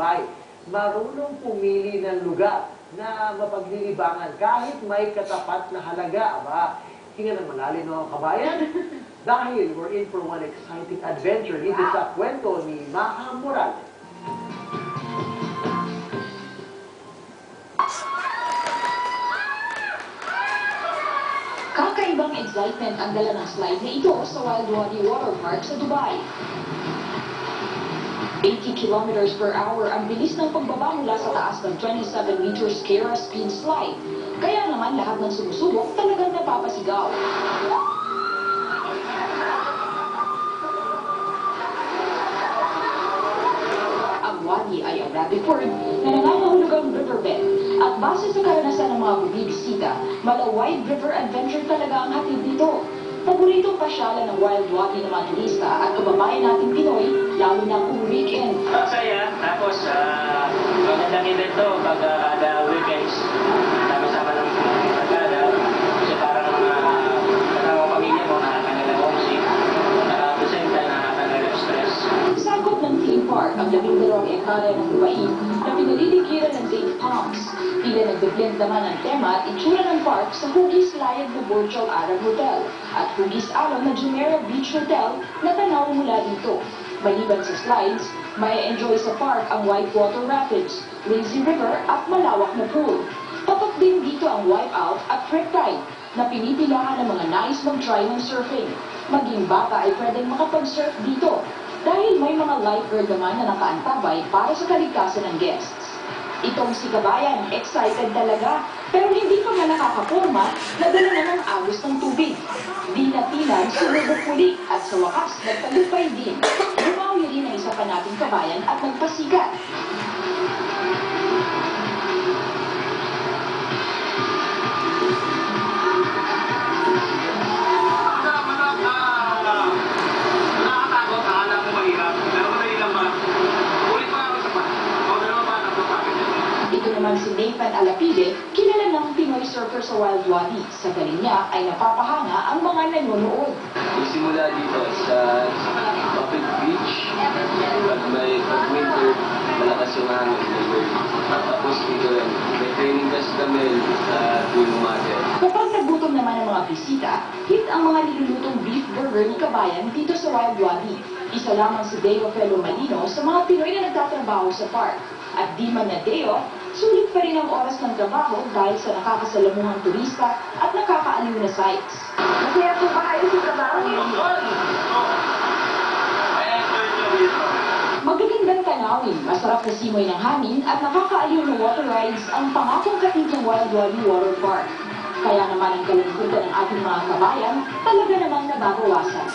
Dubai. Marunong pumili ng lugar na mapaglilibangan kahit may katapat na halaga. Aba, hinga ng malalim mga kabayan. Dahil we're in for one exciting adventure dito sa kwento ni Maha Morales. Kakaibang excitement ang dala ng slide na ito sa Wild Wadi Water Park sa Dubai. 80 kilometers per hour ang bilis ng pagbaba mula sa taas ng 27 meters Kera speed slide. Kaya naman lahat ng sumusubok talagang napapasigaw. Ang Wadi ay ang rapid word na nangangahulugang riverbed. At base sa karanasan ng mga bumibisita, mala-wide river adventure talaga ang hatid nito. Paboritong pasyalan ng Wild Wadi ng mga turista at kababayan nating Pinoy, lalo na kung weekend. Masaya, tapos magandang event to pag kada weekends, sama-sama ng pagkada, kasi parang kasama pamilya mo, nakakangala homesick, at the same time nakakangala stress. Sakop ng theme park ang 12 ektarya ng lupain na pinaliligiran ng date palms. Tila nagbe-blend naman ang tema at itsura ng park sa hugis layag na Burj Al Arab Hotel at hugis alon na Jumeirah Beach Hotel na tanaw mula dito. Maliban sa slides, may enjoy sa park ang whitewater rapids, lazy river at malawak na pool. Tapat din dito ang wipeout at trip ride na pinipilahan ng mga nais mag-try ng surfing. Maging bata ay pwedeng makapag-surf dito dahil may mga lifeguard naman na nakaantabay para sa kaligtasan ng guests. Itong si Kabayan, excited talaga, pero hindi pa nga nakakaporma, nadala na ng agos ng tubig. Di na tila, sumubok muli at sa wakas, nagtagumpay din. Bumawi rin ang isa pa nating kabayan at nagpasikat. Nakakatakot, akala mo mahirap, pero madali lang ba? Ulit pa ako sa pa. O dalawa pa, nagpapagod. Ito naman si Nathan Alapide, kilala ng Pinoy surfer sa Wild Wadi. Sa galing niya ay napapahanga ang mga nanonood. Simula dito sa Public Beach, pag winter, malakas yung hangin. Tapos dito may training kasi kami sa tuwing umaga. Kapag nagutom naman ang mga bisita, hit ang mga nilulutong beef burger ni Kabayan dito sa Wild Wadi. Isa lamang si Deo Felo Malino sa mga Pinoy na nagtatrabaho sa park. At di man na Deo, sulit pa rin ang oras ng trabaho dahil sa nakakasalamuhang turista at nakakaaliw na sights. Masaya po ba kayo sa trabaho niyo? Magagandang tanawin, masarap na simoy ng hangin at nakakaaliw na water rides ang pangakong katid ng Wild Wadi Water Park. Kaya naman ang kalungkutan ng ating mga kabayan talaga namang nababawasan.